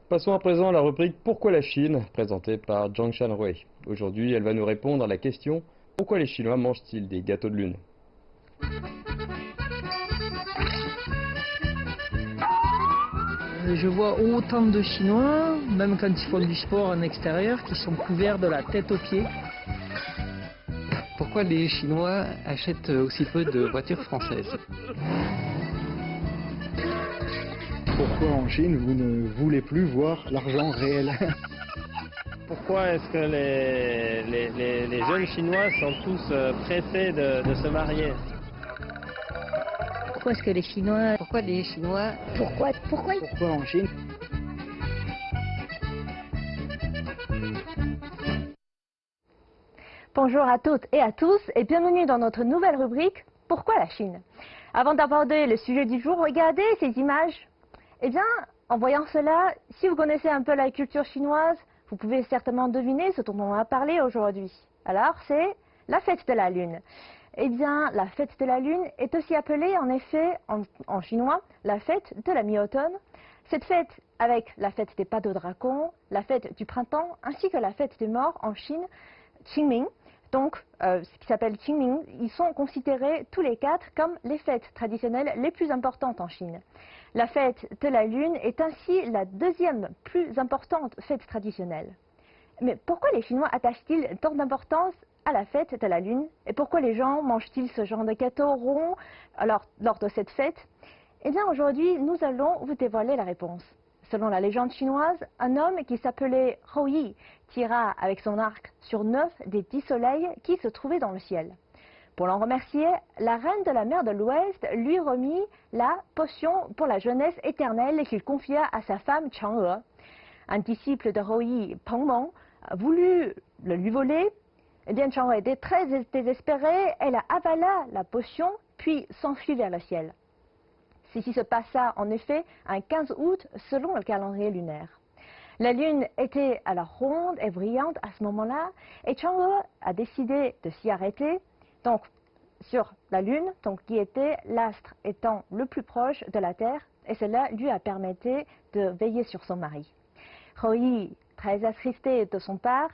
Passons à présent à la rubrique Pourquoi la Chine, présentée par Zhang Shanrui. Aujourd'hui, elle va nous répondre à la question pourquoi les Chinois mangent-ils des gâteaux de lune? Je vois autant de Chinois, même quand ils font du sport en extérieur, qui sont couverts de la tête aux pieds. Pourquoi les Chinois achètent aussi peu de voitures françaises? Pourquoi en Chine vous ne voulez plus voir l'argent réel? Pourquoi est-ce que les jeunes Chinois sont tous pressés de se marier? Pourquoi est-ce que les Chinois... Pourquoi les Chinois? Pourquoi Pourquoi en Chine? Bonjour à toutes et à tous et bienvenue dans notre nouvelle rubrique Pourquoi la Chine? Avant d'aborder le sujet du jour, regardez ces images. Eh bien, en voyant cela, si vous connaissez un peu la culture chinoise, vous pouvez certainement deviner ce dont on va parler aujourd'hui. Alors, c'est la fête de la Lune. Eh bien, la fête de la Lune est aussi appelée en effet en chinois la fête de la mi-automne. Cette fête, avec la fête des pas de dragon, la fête du printemps, ainsi que la fête des morts en Chine, Qingming, donc ce qui s'appelle Qingming, ils sont considérés tous les quatre comme les fêtes traditionnelles les plus importantes en Chine. La fête de la Lune est ainsi la deuxième plus importante fête traditionnelle. Mais pourquoi les Chinois attachent-ils tant d'importance à la fête de la Lune? Et pourquoi les gens mangent-ils ce genre de gâteaux ronds lors de cette fête? Eh bien aujourd'hui, nous allons vous dévoiler la réponse. Selon la légende chinoise, un homme qui s'appelait Hou Yi tira avec son arc sur 9 des 10 soleils qui se trouvaient dans le ciel. Pour l'en remercier, la reine de la mer de l'Ouest lui remit la potion pour la jeunesse éternelle qu'il confia à sa femme Chang'e. Un disciple de Hou Yi, Peng Meng, voulut le lui voler. Eh bien, Chang'e était très désespérée, elle avala la potion puis s'enfuit vers le ciel. Ceci se passa en effet un 15 août selon le calendrier lunaire. La lune était alors ronde et brillante à ce moment-là et Chang'e a décidé de s'y arrêter donc sur la lune, donc qui était l'astre étant le plus proche de la Terre et cela lui a permis de veiller sur son mari. Hou Yi, très attristé de son part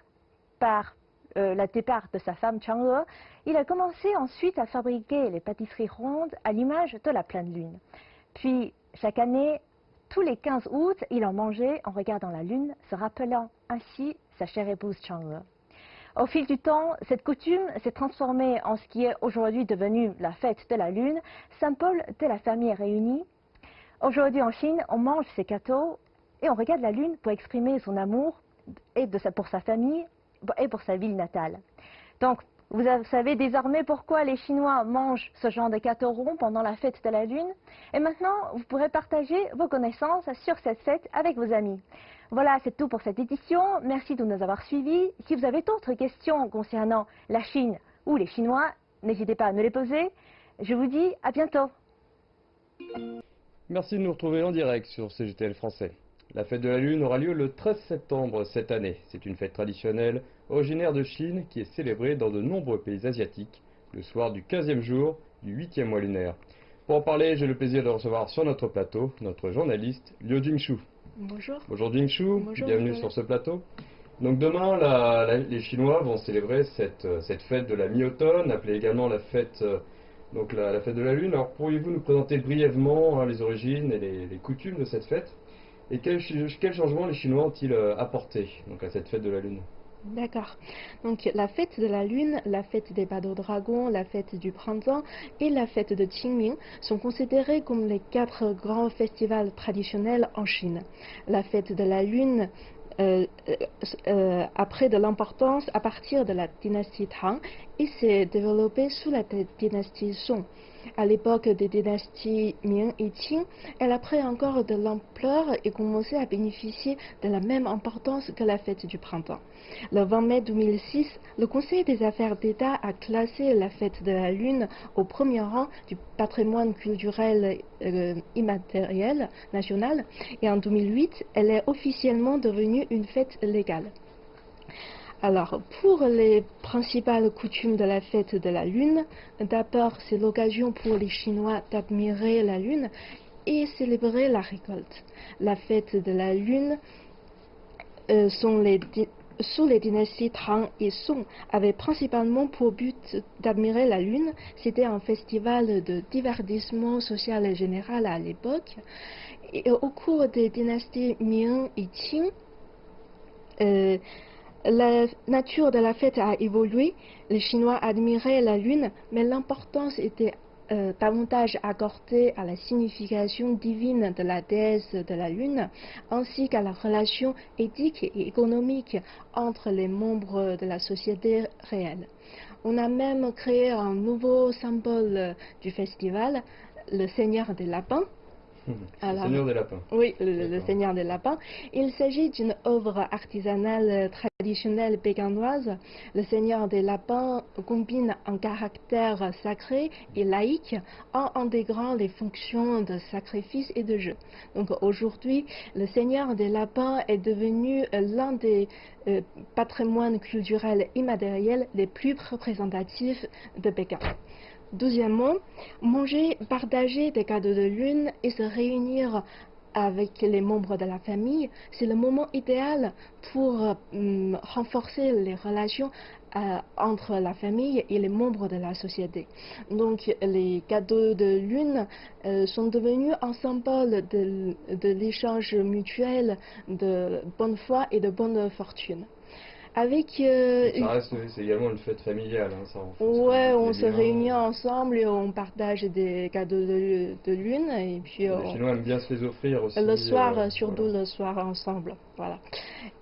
par le départ de sa femme Chang'e, il a commencé ensuite à fabriquer les pâtisseries rondes à l'image de la pleine lune. Puis, chaque année, tous les 15 août, il en mangeait en regardant la lune, se rappelant ainsi sa chère épouse Chang'e. Au fil du temps, cette coutume s'est transformée en ce qui est aujourd'hui devenu la fête de la lune, symbole de la famille réunie. Aujourd'hui en Chine, on mange ces gâteaux et on regarde la lune pour exprimer son amour pour sa famille et pour sa ville natale. Donc, vous savez désormais pourquoi les Chinois mangent ce genre de gâteaux ronds pendant la fête de la Lune. Et maintenant, vous pourrez partager vos connaissances sur cette fête avec vos amis. Voilà, c'est tout pour cette édition. Merci de nous avoir suivis. Si vous avez d'autres questions concernant la Chine ou les Chinois, n'hésitez pas à nous les poser. Je vous dis à bientôt. Merci de nous retrouver en direct sur CGTL Français. La fête de la Lune aura lieu le 13 septembre cette année. C'est une fête traditionnelle originaire de Chine qui est célébrée dans de nombreux pays asiatiques le soir du 15e jour du 8e mois lunaire. Pour en parler, j'ai le plaisir de recevoir sur notre plateau notre journaliste Liu Jingshu. Bonjour. Bonjour Jingshu, Bonjour, bienvenue sur ce plateau. Donc demain, les Chinois vont célébrer cette fête de la mi-automne, appelée également la fête, la fête de la Lune. Alors pourriez-vous nous présenter brièvement les origines et les coutumes de cette fête? Et quels changements les Chinois ont-ils apporté à cette fête de la Lune? D'accord. Donc la fête de la Lune, la fête des pas de dragon, la fête du printemps et la fête de Qingming sont considérés comme les 4 grands festivals traditionnels en Chine. La fête de la Lune a pris de l'importance à partir de la dynastie Tang et s'est développée sous la dynastie Song. À l'époque des dynasties Ming et Qing, elle a pris encore de l'ampleur et commencé à bénéficier de la même importance que la fête du printemps. Le 20 mai 2006, le Conseil des affaires d'État a classé la fête de la Lune au premier rang du patrimoine culturel immatériel national et en 2008, elle est officiellement devenue une fête légale. Alors, pour les principales coutumes de la fête de la Lune, d'abord, c'est l'occasion pour les Chinois d'admirer la Lune et célébrer la récolte. La fête de la Lune sous les dynasties Tang et Song, avaient principalement pour but d'admirer la Lune. C'était un festival de divertissement social et général à l'époque. Et au cours des dynasties Ming et Qing, la nature de la fête a évolué. Les Chinois admiraient la Lune, mais l'importance était davantage accordée à la signification divine de la déesse de la Lune, ainsi qu'à la relation éthique et économique entre les membres de la société réelle. On a même créé un nouveau symbole du festival, le Seigneur des Lapins. Le Seigneur des Lapins. Oui, le Seigneur des Lapins. Il s'agit d'une œuvre artisanale traditionnelle pékinoise. Le Seigneur des Lapins combine un caractère sacré et laïque en intégrant les fonctions de sacrifice et de jeu. Donc aujourd'hui, le Seigneur des Lapins est devenu l'un des patrimoines culturels immatériels les plus représentatifs de Pékin. Deuxièmement, manger, partager des cadeaux de lune et se réunir avec les membres de la famille, c'est le moment idéal pour renforcer les relations entre la famille et les membres de la société. Donc les cadeaux de lune sont devenus un symbole de l'échange mutuel de bonne foi et de bonne fortune. Avec, ça reste, c'est également une fête familiale. Hein, ça, ouais, on se réunit ensemble et on partage des cadeaux de lune. Et puis, les Chinois aiment bien se les offrir aussi. Le soir, surtout le soir ensemble. Voilà.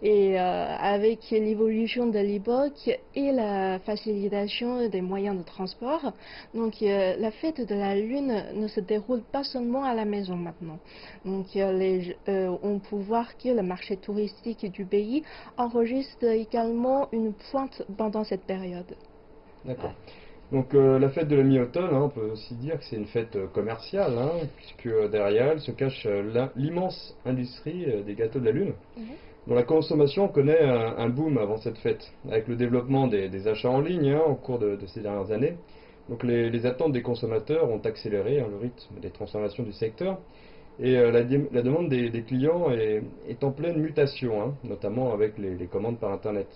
Et avec l'évolution de l'époque et la facilitation des moyens de transport, donc la fête de la Lune ne se déroule pas seulement à la maison maintenant. Donc on peut voir que le marché touristique du pays enregistre également une pointe pendant cette période. D'accord. Donc la fête de la mi-automne, hein, on peut aussi dire que c'est une fête commerciale, hein, puisque derrière elle se cache l'immense industrie des gâteaux de la Lune, dont la consommation connaît un boom avant cette fête, avec le développement des achats en ligne hein, au cours de ces dernières années. Donc les attentes des consommateurs ont accéléré hein, le rythme des transformations du secteur, et la demande des clients est en pleine mutation, hein, notamment avec les commandes par Internet.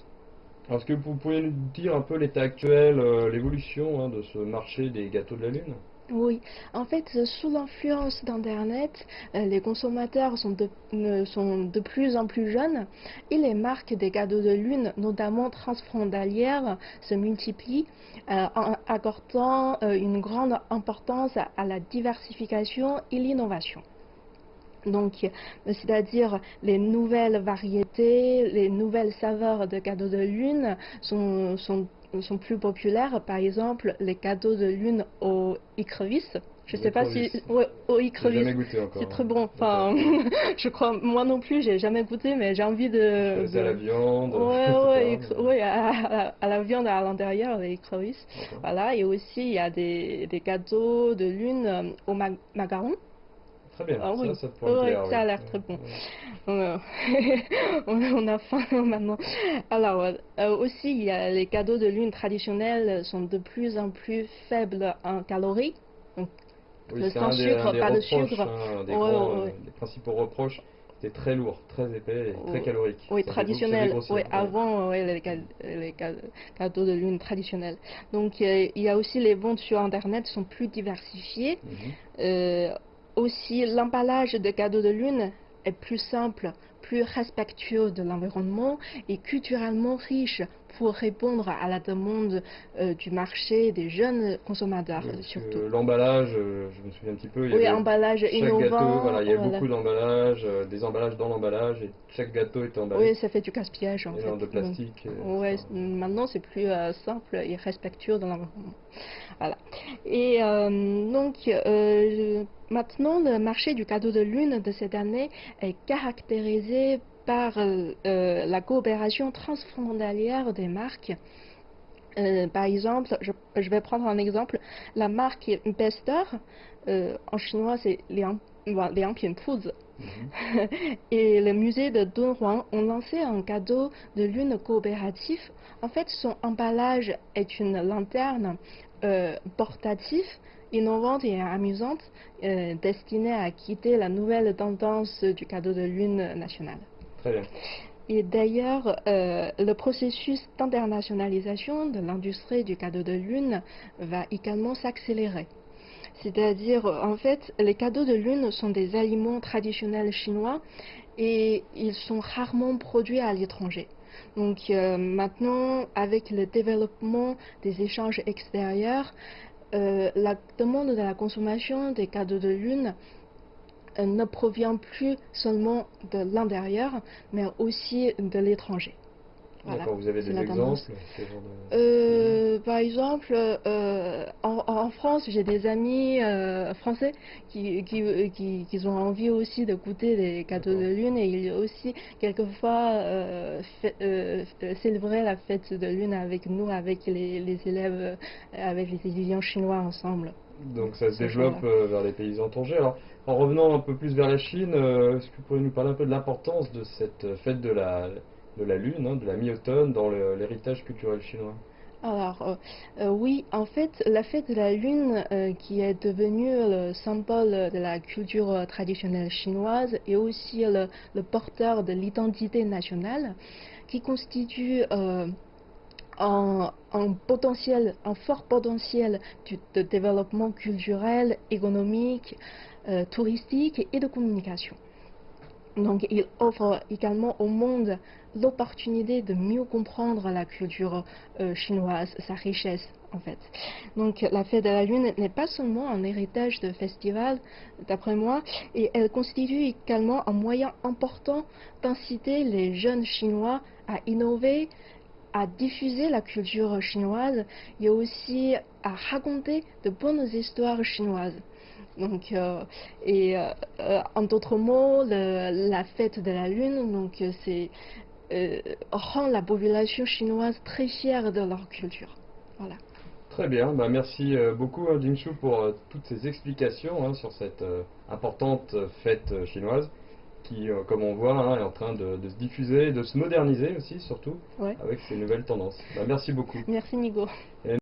Alors, est-ce que vous pouvez nous dire un peu l'état actuel, l'évolution hein, de ce marché des gâteaux de la Lune? Oui, en fait, sous l'influence d'Internet, les consommateurs sont de plus en plus jeunes et les marques des cadeaux de lune, notamment transfrontalières, se multiplient, en accordant une grande importance à la diversification et l'innovation. Donc, c'est-à-dire les nouvelles variétés, les nouvelles saveurs de cadeaux de lune sont plus populaires. Par exemple, les cadeaux de lune aux écrevisses. Je ne sais pas si... Ouais, aux écrevisses. J'ai jamais goûté encore. C'est très bon. Enfin, je crois, moi non plus, j'ai jamais goûté, mais j'ai envie de... À la viande. Ouais, à la viande à l'intérieur, les écrevisses. Voilà, et aussi, il y a des cadeaux de lune aux macarons. Très bien, ah, oui. Ça pourrait plaire. Ça a l'air très bon. On a faim maintenant. Alors, aussi, il y a les cadeaux de lune traditionnels sont de plus en plus faibles en calories. Donc, oui, sans sucre, pas de sucre. Hein, des principaux reproches, c'était très lourd, très épais et très calorique. Oui, traditionnel. Oui, avant, les cadeaux de lune traditionnels. Donc, il y a aussi les ventes sur Internet sont plus diversifiées. Aussi, l'emballage de cadeaux de lune est plus simple, plus respectueux de l'environnement et culturellement riche pour répondre à la demande du marché des jeunes consommateurs, surtout. L'emballage, je me souviens un petit peu, oui, emballage innovant. Gâteau, voilà, il y a beaucoup d'emballages, des emballages dans l'emballage, et chaque gâteau est emballé. Oui, ça fait du gaspillage en fait. De plastique. Oui, maintenant c'est plus simple et respectueux de l'environnement. Voilà. Et donc, maintenant, le marché du cadeau de lune de cette année est caractérisé par la coopération transfrontalière des marques. Par exemple, je vais prendre un exemple. La marque Bester, en chinois c'est Liang Pianpu, et le musée de Dunhuang ont lancé un cadeau de lune coopératif. En fait, son emballage est une lanterne portative, innovante et amusante, destinée à quitter la nouvelle tendance du cadeau de lune national. Très bien. Et d'ailleurs, le processus d'internationalisation de l'industrie du cadeau de lune va également s'accélérer. C'est-à-dire, en fait, les cadeaux de lune sont des aliments traditionnels chinois et ils sont rarement produits à l'étranger. Donc maintenant, avec le développement des échanges extérieurs, la demande de la consommation des cadeaux de lune ne provient plus seulement de l'intérieur, mais aussi de l'étranger. Voilà, D'accord, vous avez c'est des la exemples tendance. ce genre de... Par exemple, en France, j'ai des amis français qui ont envie aussi de goûter les cadeaux de D'accord. lune et ils aussi quelquefois célébrer la fête de lune avec nous, avec les élèves, avec les étudiants chinois ensemble. Donc ça se Ce développe jour-là. vers les pays étrangers. Alors, en revenant un peu plus vers la Chine, est-ce que vous pourriez nous parler un peu de l'importance de cette fête de la Lune, hein, de la mi-automne, dans l'héritage culturel chinois? Alors, oui, en fait, la fête de la Lune, qui est devenue le symbole de la culture traditionnelle chinoise et aussi le porteur de l'identité nationale, qui constitue un fort potentiel de développement culturel, économique, touristique et de communication. Donc, il offre également au monde l'opportunité de mieux comprendre la culture chinoise, sa richesse en fait. Donc, la fête de la Lune n'est pas seulement un héritage de festival, d'après moi, et elle constitue également un moyen important d'inciter les jeunes Chinois à innover, à diffuser la culture chinoise et aussi à raconter de bonnes histoires chinoises. Donc, en d'autres mots, la fête de la Lune, donc, rend la population chinoise très fière de leur culture. Voilà. Très bien, bah merci beaucoup hein, Jingxu pour toutes ces explications hein, sur cette importante fête chinoise qui, comme on voit, hein, est en train de se diffuser, de se moderniser aussi surtout Ouais. avec ces nouvelles tendances. Bah, merci beaucoup. Merci Nigo.